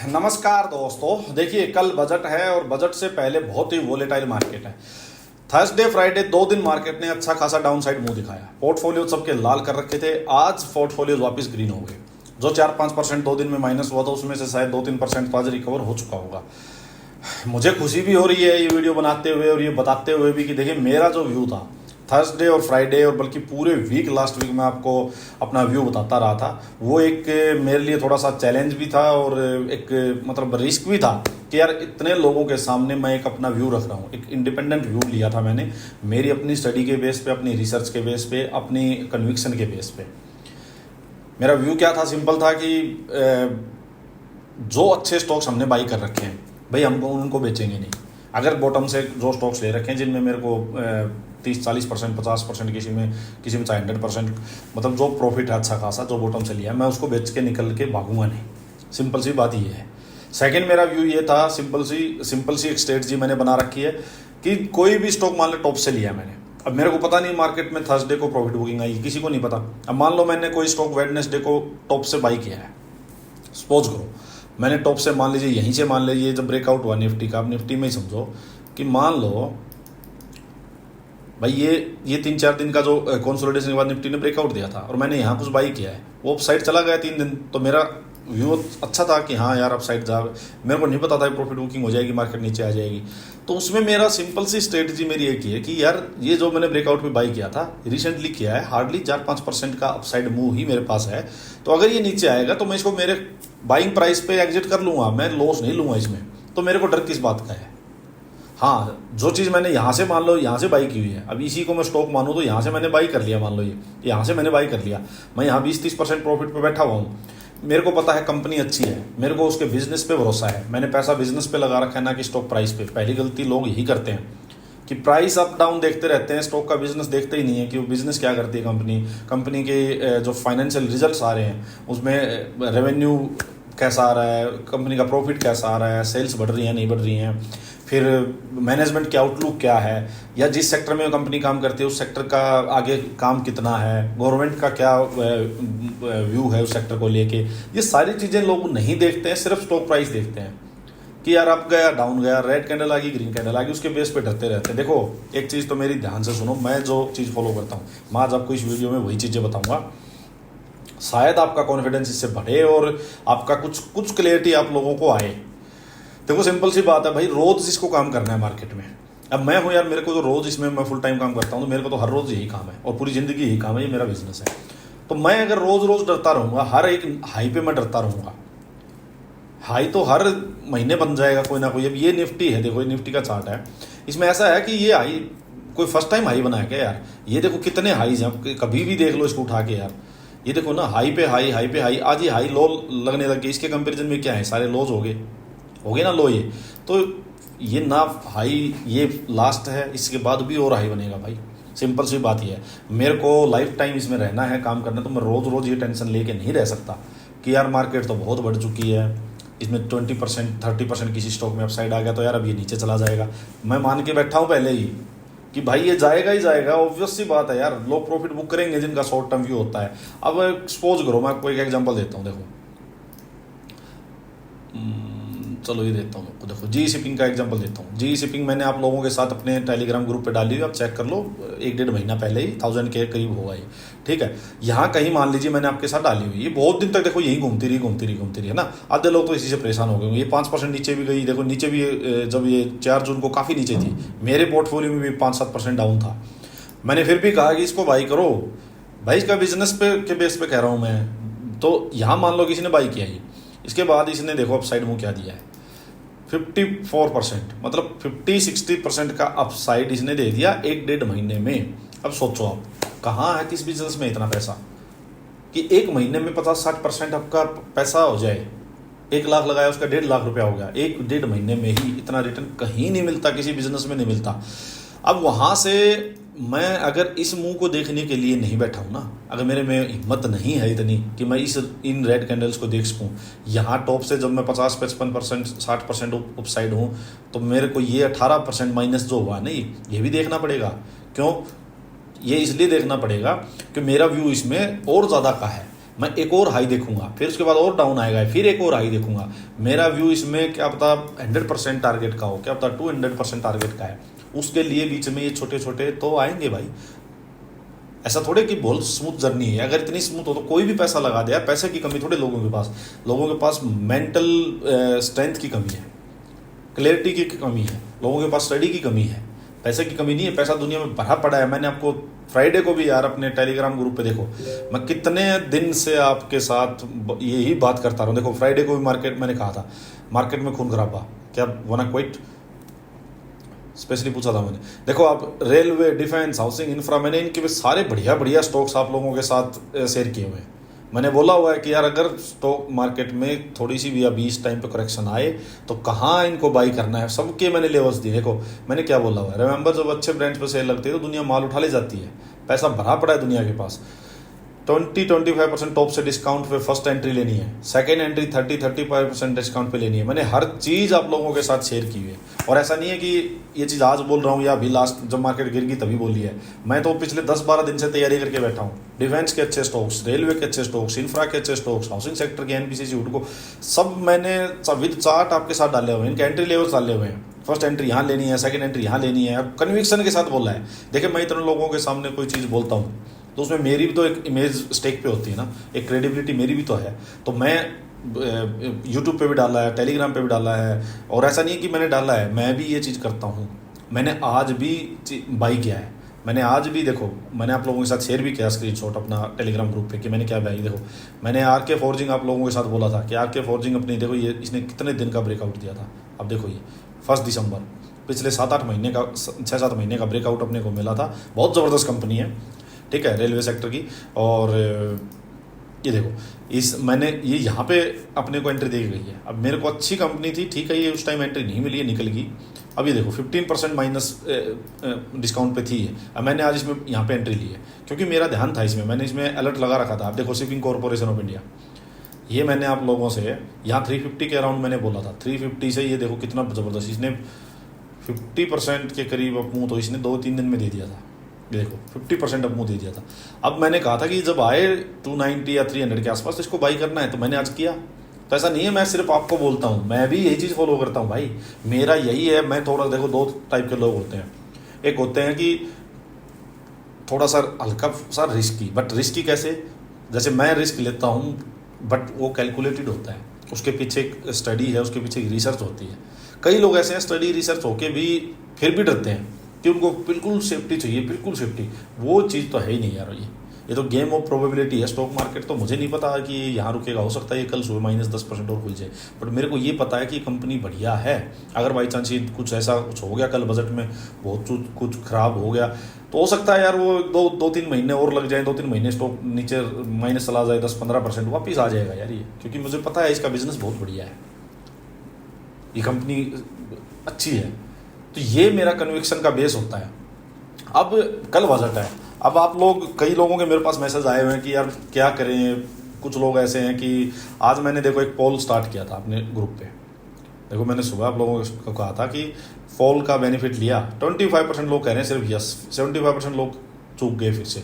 नमस्कार दोस्तों, देखिए कल बजट है और बजट से पहले बहुत ही वोलेटाइल मार्केट है। थर्सडे फ्राइडे 2 दिन मार्केट ने अच्छा खासा डाउन साइड मुंह दिखाया। पोर्टफोलियो सबके लाल कर रखे थे, आज पोर्टफोलियो वापस ग्रीन हो गए। जो 4-5% 2 दिन में माइनस हुआ था उसमें से शायद 2-3% तो आज रिकवर हो चुका होगा। मुझे खुशी भी हो रही है ये वीडियो बनाते हुए और ये बताते हुए भी कि देखिए मेरा जो व्यू था थर्सडे और फ्राइडे और बल्कि पूरे वीक लास्ट वीक में आपको अपना व्यू बताता रहा था, वो एक मेरे लिए थोड़ा सा चैलेंज भी था और एक मतलब रिस्क भी था कि यार इतने लोगों के सामने मैं एक अपना व्यू रख रहा हूँ। एक इंडिपेंडेंट व्यू लिया था मैंने, मेरी अपनी स्टडी के बेस पे, अपनी रिसर्च के बेस पे, अपनी कन्विक्शन के बेस पे। मेरा व्यू क्या था, सिंपल था कि जो अच्छे स्टॉक्स हमने बाई कर रखे हैं भाई हम उनको बेचेंगे नहीं। अगर बॉटम से जो स्टॉक्स ले रखे हैं जिनमें मेरे को 30-40%, 50%, किसी में 100%, मतलब जो प्रॉफिट है अच्छा खासा जो बॉटम से लिया मैं उसको बेच के निकल के भागूंगा नहीं। सिंपल सी बात ये है। सेकंड मेरा व्यू ये था, सिंपल सी एक स्ट्रेटजी मैंने बना रखी है कि कोई भी स्टॉक मान लो टॉप से लिया मैंने, अब मेरे को पता नहीं मार्केट में थर्सडे को प्रॉफिट बुकिंग आई, किसी को नहीं पता। अब मान लो मैंने कोई स्टॉक वेडनेसडे को टॉप से बाई किया है, सपोज करो मैंने टॉप से मान लीजिए यहीं से मान लीजिए जब ब्रेकआउट हुआ निफ्टी का, आप निफ्टी में ही समझो कि मान लो भाई ये 3-4 दिन का जो कंसोलिडेशन के बाद निफ्टी ने ब्रेकआउट दिया था और मैंने यहाँ कुछ बाई किया है, वो अप साइड चला गया 3 दिन, तो मेरा व्यू अच्छा था कि हाँ यार अप साइड जा, मेरे को नहीं पता था प्रॉफिट बुकिंग हो जाएगी, मार्केट नीचे आ जाएगी। तो उसमें मेरा सिंपल सी स्ट्रेटजी मेरी एक ही है कि यार ये जो मैंने ब्रेकआउट पे बाई किया था रिसेंटली किया है, हार्डली 4-5% का अपसाइड मूव ही मेरे पास है। तो अगर ये नीचे आएगा तो मैं इसको मेरे बाइंग प्राइस पे एग्जिट कर लूंगा, मैं लॉस नहीं लूंगा इसमें। तो मेरे को डर किस बात का है। हाँ, जो चीज़ मैंने यहाँ से मान लो यहाँ से बाई की हुई है, अब इसी को मैं स्टॉक मानूँ तो यहाँ से मैंने बाई कर लिया, मान लो ये यहाँ से मैंने बाई कर लिया, मैं यहाँ 20-30% प्रॉफिट पे बैठा हुआ हूँ। मेरे को पता है कंपनी अच्छी है, मेरे को उसके बिजनेस पे भरोसा है, मैंने पैसा बिजनेस पे लगा रखा है ना कि स्टॉक प्राइस पे। पहली गलती लोग यही करते हैं कि प्राइस अप डाउन देखते रहते हैं, स्टॉक का बिजनेस देखते ही नहीं है कि वो बिजनेस क्या करती है कंपनी के जो फाइनेंशियल रिजल्ट्स आ रहे हैं उसमें रेवेन्यू कैसा आ रहा है, कंपनी का प्रॉफिट कैसा आ रहा है, सेल्स बढ़ रही है नहीं बढ़ रही हैं, फिर मैनेजमेंट की आउटलुक क्या है, या जिस सेक्टर में कंपनी काम करती है उस सेक्टर का आगे काम कितना है, गवर्नमेंट का क्या व्यू है उस सेक्टर को लेके। ये सारी चीज़ें लोग नहीं देखते हैं, सिर्फ स्टॉक प्राइस देखते हैं कि यार अप गया डाउन गया, रेड कैंडल आ गई ग्रीन कैंडल आ गई, उसके बेस पे डरते रहते हैं। देखो एक चीज़ तो मेरी ध्यान से सुनो, मैं जो चीज़ फॉलो करता हूँ मैं आज आपको इस वीडियो में वही चीज़ें बताऊँगा, शायद आपका कॉन्फिडेंस इससे बढ़े और आपका कुछ क्लियरिटी आप लोगों को आए। देखो सिंपल सी बात है भाई, रोज इसको काम करना है मार्केट में। अब मैं हूँ यार, मेरे को तो रोज इसमें मैं फुल टाइम काम करता हूँ तो मेरे को तो हर रोज यही काम है और पूरी जिंदगी यही काम है, ये मेरा बिजनेस है। तो मैं अगर रोज डरता रहूँगा, हर एक हाई पे मैं डरता रहूँगा, हाई तो हर महीने बन जाएगा कोई ना कोई। अब ये निफ्टी है, देखो ये निफ्टी का चार्ट है, इसमें ऐसा है कि ये हाई कोई फर्स्ट टाइम हाई बनाया क्या यार। ये देखो कितने हाईज हैं, कभी भी देख लो इसको उठा के यार, ये देखो ना हाई पे हाई, हाई पे हाई, आज ये हाई लो लगने लग गई। इसके कंपेरिजन में क्या है, सारे लोज हो गए ना लो। ये तो ये ना हाई ये लास्ट है, इसके बाद भी और हाई बनेगा भाई। सिंपल सी बात ये है, मेरे को लाइफ टाइम इसमें रहना है, काम करना है, तो मैं रोज ये टेंशन लेके नहीं रह सकता कि यार मार्केट तो बहुत बढ़ चुकी है, इसमें 20% 30% किसी स्टॉक में अपसाइड आ गया तो यार अब ये नीचे चला जाएगा। मैं मान के बैठा हूँ पहले ही कि भाई ये जाएगा ही जाएगा, ऑब्वियस सी बात है यार, लोग प्रॉफिट बुक करेंगे जिनका शॉर्ट टर्म व्यू होता है। अब सपोज करो मैं आपको एक एग्जांपल देता हूँ, देखो चलो ये देता हूँ आपको, देखो जी शिपिंग का एग्जांपल देता हूँ। जी शिपिंग मैंने आप लोगों के साथ अपने टेलीग्राम ग्रुप पे डाली हुई, आप चेक कर लो, 1-1.5 महीना पहले ही 1000 के करीब होगा ये, ठीक है। यहाँ कहीं मान लीजिए मैंने आपके साथ डाली हुई, ये बहुत दिन तक देखो यही घूमती रही है ना। आधे लोग तो इसी से परेशान हो गए, ये 5% नीचे भी गई, देखो नीचे भी जब ये 4 जून को काफ़ी नीचे थी, मेरे पोर्टफोलियो में भी 5-7% डाउन था। मैंने फिर भी कहा कि इसको बाई करो भाई, इसका बिजनेस पे के बेस पे कह रहा हूँ मैं। तो यहाँ मान लो किसी ने बाई किया ही, इसके बाद इसने देखो अपसाइड मुँह क्या दिया है, 54%, मतलब 50-60% का अपसाइड इसने दे दिया 1-1.5 महीने में। अब सोचो आप कहाँ है किस बिजनेस में इतना पैसा कि 1 महीने में 50-60% आपका पैसा हो जाए। 1 लाख लगाया उसका 1.5 लाख रुपया हो गया, 1-1.5 महीने में ही इतना रिटर्न कहीं नहीं मिलता, किसी बिजनेस में नहीं मिलता। अब वहाँ से मैं अगर इस मुंह को देखने के लिए नहीं बैठा हूँ ना, अगर मेरे में हिम्मत नहीं है इतनी कि मैं इन रेड कैंडल्स को देख सकूँ, यहाँ टॉप से जब मैं 50-55% 60% अपसाइड हूँ तो मेरे को ये 18% माइनस जो हुआ नहीं, ये भी देखना पड़ेगा। क्यों, ये इसलिए देखना पड़ेगा कि मेरा व्यू इसमें और ज़्यादा का है। मैं एक और हाई देखूंगा, फिर उसके बाद और डाउन आएगा, फिर एक और हाई देखूंगा। मेरा व्यू इसमें क्या पता 100% टारगेट का हो, क्या पता 200% टारगेट का है, उसके लिए बीच में ये छोटे छोटे तो आएंगे भाई। ऐसा थोड़े कि बहुत स्मूथ जर्नी है। अगर इतनी स्मूथ हो तो कोई भी पैसा लगा दे यार। पैसे की कमी थोड़े लोगों के पास मेंटल स्ट्रेंथ की कमी है, क्लैरिटी की कमी है, लोगों के पास स्टडी की कमी है, पैसे की कमी नहीं है। पैसा दुनिया में भरा पड़ा है। मैंने आपको फ्राइडे को भी यार अपने टेलीग्राम ग्रुप पे देखो, मैं कितने दिन से आपके साथ यही बात करता रहा हूँ। देखो फ्राइडे को भी मार्केट, मैंने कहा था मार्केट में खून खराबा, क्या वना क्विट स्पेशली पूछा था मैंने। देखो आप रेलवे, डिफेंस, हाउसिंग, इंफ्रा, मैंने इनके सारे बढ़िया बढ़िया स्टॉक्स आप लोगों के साथ शेयर किए हुए हैं। मैंने बोला हुआ है कि यार अगर स्टॉक मार्केट में थोड़ी सी भी अभी इस टाइम पे करेक्शन आए तो कहाँ इनको बाई करना है, सबके मैंने लेवल्स दिए। देखो मैंने क्या बोला हुआ है, रिमेंबर जब अच्छे ब्रांड्स पे सेल लगती है तो दुनिया माल उठा ले जाती है, पैसा भरा पड़ा है दुनिया के पास। 20-25% टॉप से डिस्काउंट पे फर्स्ट एंट्री लेनी है, सेकेंड एंट्री 30-35% डिस्काउंट पे लेनी है। मैंने हर चीज़ आप लोगों के साथ शेयर की हुई है। और ऐसा नहीं है कि ये चीज़ आज बोल रहा हूँ या अभी लास्ट जब मार्केट गिर गई तभी बोली है। मैं तो पिछले 10-12 दिन से तैयारी करके बैठा हूँ। डिफेंस के अच्छे स्टॉक्स, रेलवे के अच्छे स्टॉक्स, इंफ्रा के अच्छे स्टॉक्स, हाउसिंग सेक्टर के एनबीसीसी हुडको, सब मैंने विद चार्ट आपके साथ डाले हुए हैं। इनके एंट्री लेवल्स डाले हुए हैं। फर्स्ट एंट्री यहाँ लेनी है, सेकंड एंट्री यहाँ लेनी है, और कन्विक्शन के साथ बोला है। देखिए मैं इतने लोगों के सामने कोई चीज़ बोलता हूँ तो उसमें मेरी भी तो एक इमेज स्टेक पे होती है ना, एक क्रेडिबिलिटी मेरी भी तो है। तो मैं यूट्यूब पे भी डाला है, टेलीग्राम पे भी डाला है, और ऐसा नहीं है कि मैंने डाला है, मैं भी ये चीज़ करता हूँ। मैंने आज भी बाई किया है। मैंने आज भी देखो, मैंने आप लोगों के साथ शेयर भी किया स्क्रीनशॉट अपना टेलीग्राम ग्रुप पे कि मैंने क्या बाई। देखो मैंने आरके फॉर्जिंग आप लोगों के साथ बोला था कि आरके फॉर्जिंग अपनी, देखो ये इसने कितने दिन का ब्रेकआउट दिया था। अब देखो ये 1 दिसंबर, पिछले 7-8 महीने का, 6-7 महीने का ब्रेकआउट अपने को मिला था। बहुत ज़बरदस्त कंपनी है, ठीक है, रेलवे सेक्टर की। और ये देखो मैंने ये यहाँ पे अपने को एंट्री दी गई है। अब मेरे को अच्छी कंपनी थी, ठीक है, ये उस टाइम एंट्री नहीं मिली है, निकल गई। अब ये देखो 15% माइनस डिस्काउंट पे थी। अब मैंने आज इसमें यहाँ पे एंट्री ली है क्योंकि मेरा ध्यान था इसमें, मैंने इसमें अलर्ट लगा रखा था। आप देखो शिपिंग कॉर्पोरेशन ऑफ इंडिया, ये मैंने आप लोगों से यहाँ 350 के अराउंड मैंने बोला था। 350 से ये देखो कितना ज़बरदस्त, इसने 50% के करीब अप मुँह तो इसने 2-3 दिन में दे दिया था। ये देखो 50% अप मुँह दे दिया था। अब मैंने कहा था कि जब आए 290 या 300 के आसपास तो इसको बाई करना है, तो मैंने आज किया। तो ऐसा नहीं है मैं सिर्फ आपको बोलता हूँ, मैं भी यही चीज़ फॉलो करता हूँ भाई। मेरा यही है। मैं थोड़ा, देखो 2 टाइप के लोग होते हैं। एक होते हैं कि थोड़ा सा हल्का सा रिस्की, बट रिस्की कैसे, जैसे मैं रिस्क लेता हूँ बट वो कैलकुलेटेड होता है, उसके पीछे एक स्टडी है, उसके पीछे एक रिसर्च होती है। कई लोग ऐसे हैं स्टडी रिसर्च होके भी फिर भी डरते हैं कि उनको बिल्कुल सेफ्टी चाहिए, बिल्कुल सेफ्टी। वो चीज़ तो है ही नहीं यार। ये तो गेम ऑफ प्रोबेबिलिटी है स्टॉक मार्केट। तो मुझे नहीं पता कि यहाँ रुकेगा, हो सकता है ये कल सुबह -10% और खुल जाए, बट मेरे को ये पता है कि कंपनी बढ़िया है। अगर बाई चांस ये कुछ ऐसा कुछ हो गया कल बजट में, बहुत कुछ खराब हो गया, तो हो सकता है यार वो 2-3 महीने और लग जाए, 2-3 महीने स्टॉक नीचे माइनस चला जाए, 10-15% वापिस आ जाएगा यार ये, क्योंकि मुझे पता है इसका बिजनेस बहुत बढ़िया है, ये कंपनी अच्छी है। तो ये मेरा कन्विक्शन का बेस होता है। अब कल बजट है, अब आप लोग, कई लोगों के मेरे पास मैसेज आए हुए हैं कि यार क्या करें। कुछ लोग ऐसे हैं कि आज मैंने देखो एक पोल स्टार्ट किया था अपने ग्रुप पे। देखो मैंने सुबह आप लोगों को कहा था कि फॉल का बेनिफिट लिया। 25% लोग कह रहे हैं सिर्फ यस, 75% लोग चूक गए फिर से।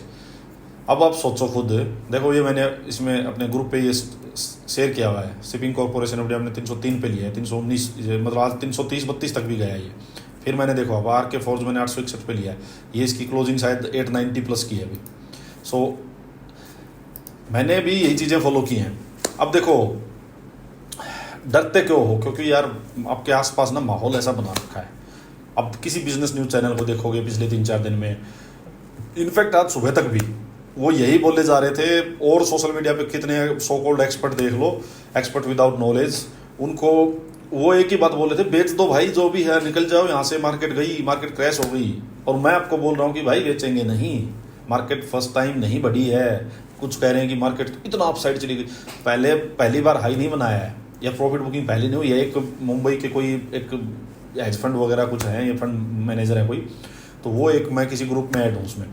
अब आप सोचो खुद, देखो ये मैंने इसमें अपने ग्रुप पे ये शेयर किया हुआ है। शिपिंग कॉर्पोरेशन ऑफ इंडिया हमने 303 पे लिया है, 319 मतलब आज 330-32 तक भी गया ये। फिर मैंने देखो अब आरके फोर्ज मैंने 861 पे लिया है, ये इसकी क्लोजिंग शायद 890 प्लस की है अभी। सो मैंने भी यही चीज़ें फॉलो की हैं। अब देखो डरते क्यों हो, क्योंकि यार आपके आसपास ना माहौल ऐसा बना रखा है। अब किसी बिजनेस न्यूज़ चैनल को देखोगे पिछले 3-4 दिन में, इनफैक्ट आज सुबह तक भी वो यही बोले जा रहे थे। और सोशल मीडिया पे कितने सो कॉल्ड एक्सपर्ट देख लो, एक्सपर्ट विदाउट नॉलेज, उनको वो एक ही बात बोल रहे थे, बेच दो भाई जो भी है, निकल जाओ यहाँ से, मार्केट गई, मार्केट क्रैश हो गई। और मैं आपको बोल रहा हूँ कि भाई बेचेंगे नहीं, मार्केट फर्स्ट टाइम नहीं बढ़ी है। कुछ कह रहे हैं कि मार्केट इतना अपसाइड चली गई, पहली बार हाई नहीं बनाया है, या प्रॉफिट बुकिंग पहली नहीं हुई है। एक मुंबई के कोई एक हेज फंड वगैरह कुछ है, ये फंड मैनेजर है कोई, तो वो एक, मैं किसी ग्रुप में ऐड हूँ उसमें,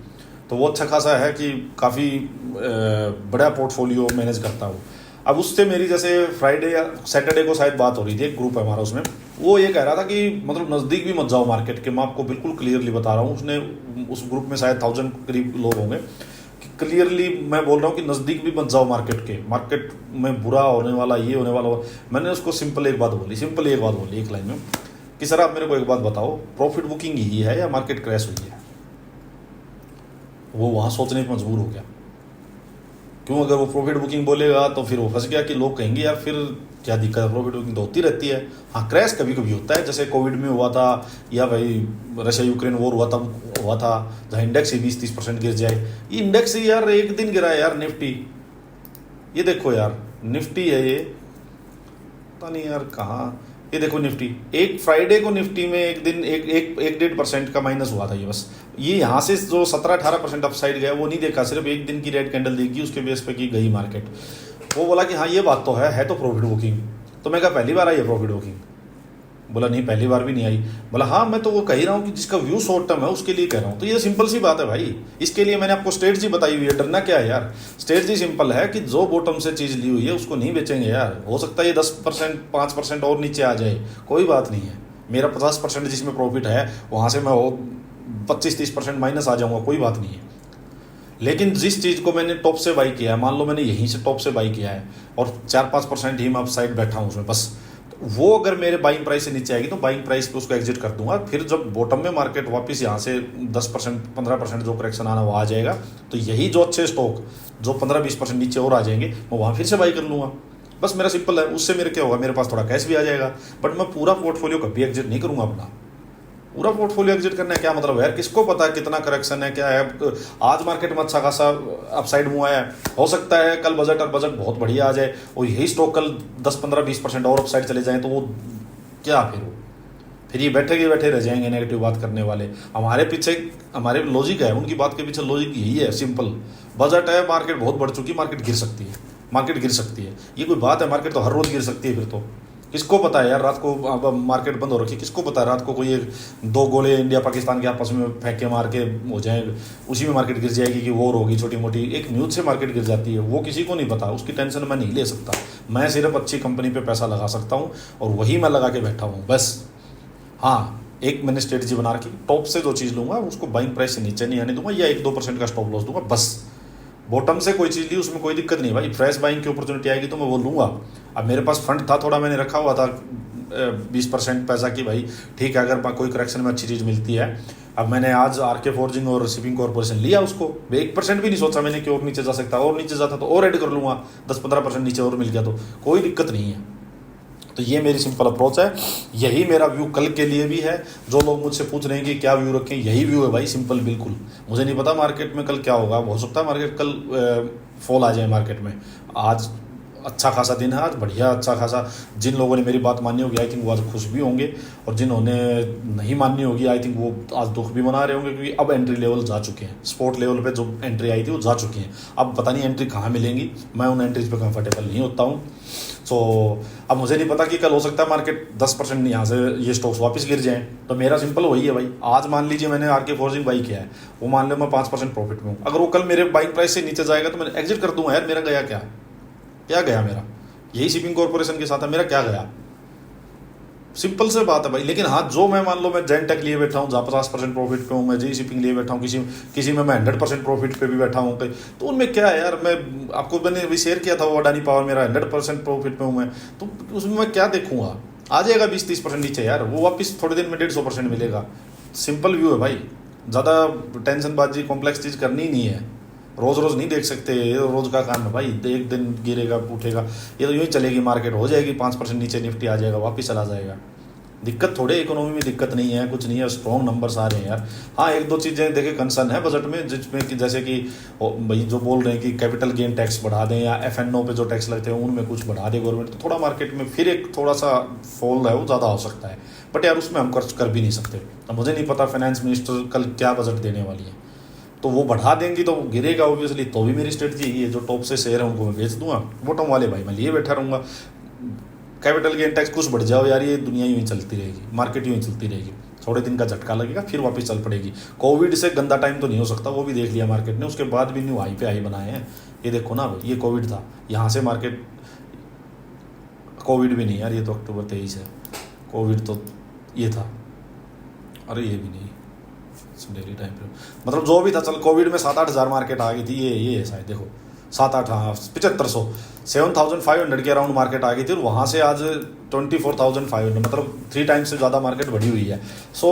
तो वो अच्छा खासा है कि काफ़ी बड़ा पोर्टफोलियो मैनेज करता हूँ। अब उससे मेरी जैसे फ्राइडे या सैटरडे को शायद बात हो रही थी, एक ग्रुप है हमारा उसमें, वो ये कह रहा था कि मतलब नज़दीक भी मत जाओ मार्केट के। मैं आपको बिल्कुल क्लियरली बता रहा हूँ, उसने उस ग्रुप में शायद 1000 करीब लोग होंगे, कि क्लियरली मैं बोल रहा हूँ कि नज़दीक भी मत जाओ मार्केट में बुरा होने वाला, ये होने वाला। मैंने उसको सिंपल एक बात बोली एक लाइन में कि सर आप मेरे को एक बात बताओ, प्रॉफिट बुकिंग ही है या मार्केट क्रैश हुई है? वो वहाँ सोचने पर मजबूर हो गया। क्यों? अगर वो प्रॉफिट बुकिंग बोलेगा तो फिर वो फंस गया कि लोग कहेंगे यार फिर क्या दिक्कत है, प्रॉफिट बुकिंग तो होती रहती है। हाँ, क्रैश कभी कभी होता है, जैसे कोविड में हुआ था, या भाई रशिया यूक्रेन वॉर हुआ था जहाँ इंडेक्स ही 20-30% गिर जाए। ये इंडेक्स ही यार एक दिन गिरा है यार, निफ्टी। ये देखो यार, निफ्टी है ये, पता नहीं यार कहाँ। ये देखो निफ्टी, एक फ्राइडे को निफ्टी में एक दिन 1-1.5% का माइनस हुआ था। ये बस ये यहाँ से जो 17-18% अपसाइड गया वो नहीं देखा, सिर्फ एक दिन की रेड कैंडल देखी, उसके बेस पे की गई मार्केट। वो बोला कि हाँ ये बात तो है तो प्रॉफिट बुकिंग। तो मैं कहा पहली बार आई है प्रॉफिट बुकिंग? बोला नहीं, पहली बार भी नहीं आई। बोला हाँ मैं तो वो कह ही रहा हूँ कि जिसका व्यू शॉर्ट टर्म है उसके लिए कह रहा हूँ। तो ये सिंपल सी बात है भाई, इसके लिए मैंने आपको स्ट्रेटजी बताई हुई है। डरना क्या है यार, स्ट्रेटजी सिंपल है कि जो बॉटम से चीज़ ली हुई है उसको नहीं बेचेंगे यार। हो सकता है ये 10% 5% और नीचे आ जाए, कोई बात नहीं है। मेरा 50% जिसमें प्रॉफिट है वहाँ से मैं 25-30% माइनस आ जाऊँगा, कोई बात नहीं है। लेकिन जिस चीज़ को मैंने टॉप से बाई किया है, मान लो मैंने यहीं से टॉप से बाई किया है और 4-5% ही मैं अपसाइड बैठा हूँ उसमें बस, वो अगर मेरे बाइंग प्राइस से नीचे आएगी तो बाइंग प्राइस पे उसको एग्जिट कर दूंगा। फिर जब बॉटम में मार्केट वापस यहाँ से 10% 15% जो करेक्शन आना वो आ जाएगा, तो यही जो अच्छे स्टॉक जो 15-20% नीचे और आ जाएंगे मैं वहाँ फिर से बाई कर लूँगा। बस मेरा सिंपल है। उससे मेरे क्या होगा, मेरे पास थोड़ा कैश भी आ जाएगा। बट मैं पूरा पोर्टफोलियो कभी एग्जिट नहीं करूँगा अपना। पूरा पोर्टफोलियो एग्जिट करने का क्या मतलब है यार? किसको पता है कितना करेक्शन है, क्या है। आज मार्केट में अच्छा खासा अपसाइड मूव आया है, हो सकता है कल बजट बहुत बढ़िया आ जाए और यही स्टॉक कल 10-15-20% और अपसाइड चले जाएं, तो वो क्या फिर ये बैठे रह जाएंगे नेगेटिव बात करने वाले। हमारे पीछे हमारे लॉजिक है, उनकी बात के पीछे लॉजिक यही है, सिंपल। बजट है, मार्केट बहुत बढ़ चुकी, मार्केट गिर सकती है। ये कोई बात है? मार्केट तो हर रोज गिर सकती है। फिर तो किसको पता है यार, रात को अब मार्केट बंद हो रखी, किसको पता है रात को कोई 2 गोले इंडिया पाकिस्तान के आपस में फेंक के मार के हो जाए, उसी में मार्केट गिर जाएगी कि वॉर होगी। छोटी मोटी एक न्यूज़ से मार्केट गिर जाती है, वो किसी को नहीं पता, उसकी टेंशन मैं नहीं ले सकता। मैं सिर्फ अच्छी कंपनी पे पैसा लगा सकता हूँ और वही मैं लगा के बैठा हूँ बस। हाँ, एक मैंने स्ट्रेटजी बना रखी, टॉप से जो चीज़ लूँगा उसको बाइंग प्राइस से नीचे नहीं आने दूंगा, या 1-2% का स्टॉप लॉस दूंगा बस। बॉटम से कोई चीज़ ली उसमें कोई दिक्कत नहीं भाई, फ्रेश बाइंग की अपॉर्चुनिटी आएगी तो मैं वो लूँगा। अब मेरे पास फंड था थोड़ा, मैंने रखा हुआ था 20% पैसा की भाई ठीक है, अगर कोई करेक्शन में अच्छी चीज़ मिलती है। अब मैंने आज आरके फोर्जिंग और शिपिंग कॉर्पोरेशन लिया, उसको 1% भी नहीं सोचा मैंने कि और नीचे जा सकता, और नीचे जाता तो और ऐड कर लूँगा, 10-15% नीचे और मिल गया तो कोई दिक्कत नहीं है। तो ये मेरी सिंपल अप्रोच है, यही मेरा व्यू कल के लिए भी है। जो लोग मुझसे पूछ रहे हैं कि क्या व्यू रखें, यही व्यू है भाई, सिंपल बिल्कुल। मुझे नहीं पता मार्केट में कल क्या होगा, हो सकता है मार्केट कल फॉल आ जाए मार्केट में। आज अच्छा खासा दिन है, आज बढ़िया अच्छा खासा। जिन लोगों ने मेरी बात मानी होगी आई थिंक वो आज खुश भी होंगे, और जिन्होंने नहीं माननी होगी आई थिंक वो आज दुख भी मना रहे होंगे, क्योंकि अब एंट्री लेवल जा चुके हैं। स्पोर्ट लेवल पे जो एंट्री आई थी वो जा चुकी हैं। अब पता नहीं एंट्री कहाँ मिलेंगी, मैं उन एंट्रीज पे कंफर्टेबल नहीं होता हूँ। सो अब मुझे नहीं पता कि कल हो सकता है मार्केट 10% यहाँ से ये स्टॉक्स वापस गिर जाएं। तो मेरा सिंपल वही है भाई, आज मान लीजिए मैंने आरके फोर्जिंग बाई किया है, वो मान लो मैं 5% प्रॉफिट में हूँ, अगर वो कल मेरे बाइंग प्राइस से नीचे जाएगा तो मैं एग्जिट कर दूंगा यार। मेरा गया क्या गया मेरा? यही शिपिंग कॉर्पोरेशन के साथ है, मेरा क्या गया? सिंपल से बात है भाई। लेकिन हाँ, जो मैं मान लो मैं जेन टेक लिए बैठा हूँ जहाँ 50% प्रॉफिट पे हूँ, मैं जी शिपिंग लिए बैठा हूँ, किसी में मैं 100% प्रॉफिट पे भी बैठा हूँ, तो उनमें क्या है यार। मैं आपको मैंने अभी शेयर किया था वो अडानी पावर, मेरा 100% प्रॉफिट पे हूँ मैं, तो उसमें मैं क्या देखूंगा? आ जाएगा 20-30% नीचे यार, वो वापस थोड़े दिन में 150% मिलेगा। सिंपल व्यू है भाई, ज़्यादा टेंशनबाजी कॉम्प्लेक्स चीज़ करनी ही नहीं है। रोज़ रोज़ नहीं देख सकते, ये रोज़ का काम है भाई। एक दिन गिरेगा उठेगा, ये तो यूँ ही चलेगी मार्केट, हो जाएगी 5% नीचे, निफ्टी आ जाएगा वापस चला जाएगा। दिक्कत थोड़े इकोनॉमी में दिक्कत नहीं है, कुछ नहीं है, स्ट्रॉन्ग नंबर्स आ रहे हैं यार। हाँ, 1-2 चीज़ें देखे कंसर्न है बजट में, जिसमें कि जैसे कि भाई जो बोल रहे हैं कि कैपिटल गेन टैक्स बढ़ा दें या FNO पे जो टैक्स लगते हैं उनमें कुछ बढ़ा दे गवर्नमेंट, तो थोड़ा मार्केट में फिर एक थोड़ा सा फॉल है वो ज़्यादा हो सकता है। बट यार उसमें हम खर्च कर भी नहीं सकते। अब मुझे नहीं पता फाइनेंस मिनिस्टर कल क्या बजट देने वाली है, तो वो बढ़ा देंगी तो गिरेगा ऑब्वियसली। तो भी मेरी स्ट्रेटजी यही है, जो टॉप से शेयर है उनको मैं बेच दूंगा, बॉटम वाले भाई मैं लिए बैठा रहूँगा। कैपिटल गेन टैक्स कुछ बढ़ जाओ यार, ये दुनिया यूँ ही चलती रहेगी, मार्केट यूँ ही चलती रहेगी। थोड़े दिन का झटका लगेगा फिर वापस चल पड़ेगी। कोविड से गंदा टाइम तो नहीं हो सकता, वो भी देख लिया मार्केट ने, उसके बाद भी न्यू हाई पे हाई बनाए हैं। ये देखो ना, ये कोविड था, यहाँ से मार्केट, कोविड भी नहीं यार, ये तो अक्टूबर 23 है, कोविड तो ये था, अरे ये भी नहीं, डेली टाइम फ्रेम मतलब जो भी था, चल कोविड में 7-8 हज़ार मार्केट आ गई थी, ये है शायद, देखो 7-8, हाँ 7500, 7500 के अराउंड मार्केट आ गई थी, और वहाँ से आज 24,500, मतलब 3 टाइम्स से ज़्यादा मार्केट बढ़ी हुई है। सो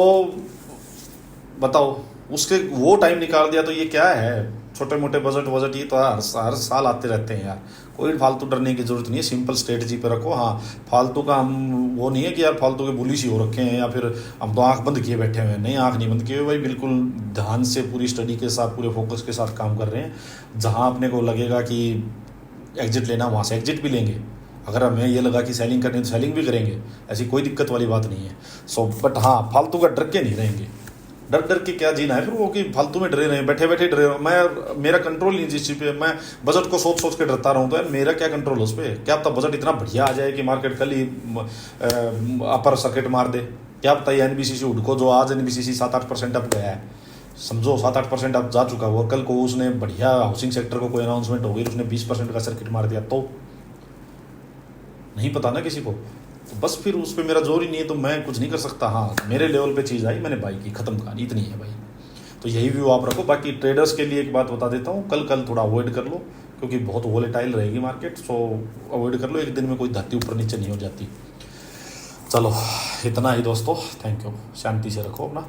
बताओ, उसके वो टाइम निकाल दिया तो ये क्या है, छोटे मोटे बजट ये तो हर साल आते रहते हैं यार। कोई फालतू डरने की जरूरत नहीं है, सिंपल स्ट्रेटजी पे रखो। हाँ, फालतू का हम वो नहीं है कि यार फालतू के बुलिश ही हो रखे हैं या फिर हम तो आंख बंद किए बैठे हुए हैं। नहीं, आंख नहीं बंद किए हुए भाई, बिल्कुल ध्यान से पूरी स्टडी के साथ पूरे फोकस के साथ काम कर रहे हैं। जहाँ अपने को लगेगा कि एग्जिट लेना, वहाँ से एग्जिट भी लेंगे। अगर हमें ये लगा कि सेलिंग करनी है तो सेलिंग भी करेंगे, ऐसी कोई दिक्कत वाली बात नहीं है। सो बट हाँ, फालतू का डर के नहीं रहेंगे। डर के क्या जीना है फिर वो, कि फालतू में डरे रहे, बैठे बैठे डरे। मेरा कंट्रोल नहीं जिस चीज़ पे, मैं बजट को सोच के डरता रहूँ तो यार मेरा क्या कंट्रोल है उस पर। क्या पता बजट इतना बढ़िया आ जाए कि मार्केट कल ही अपर सर्किट मार दे। क्या पता ये NBCC उड़को, जो आज NBCC 7-8% अप गया है, समझो 7-8% अप जा चुका हुआ, कल को उसने बढ़िया हाउसिंग सेक्टर को कोई अनाउंसमेंट हो गई, उसने 20% का सर्किट मार दिया, तो नहीं पता ना किसी को। तो बस फिर उस पर मेरा जोर ही नहीं है, तो मैं कुछ नहीं कर सकता। हाँ, मेरे लेवल पे चीज़ आई, मैंने बाई की, खत्म कहानी, इतनी है भाई। तो यही व्यू आप रखो। बाकी ट्रेडर्स के लिए एक बात बता देता हूँ, कल थोड़ा अवॉइड कर लो, क्योंकि बहुत वोलेटाइल रहेगी मार्केट। सो अवॉइड कर लो, एक दिन में कोई धरती ऊपर नीचे नहीं हो जाती। चलो इतना ही दोस्तों, थैंक यू, शांति से रखो अपना।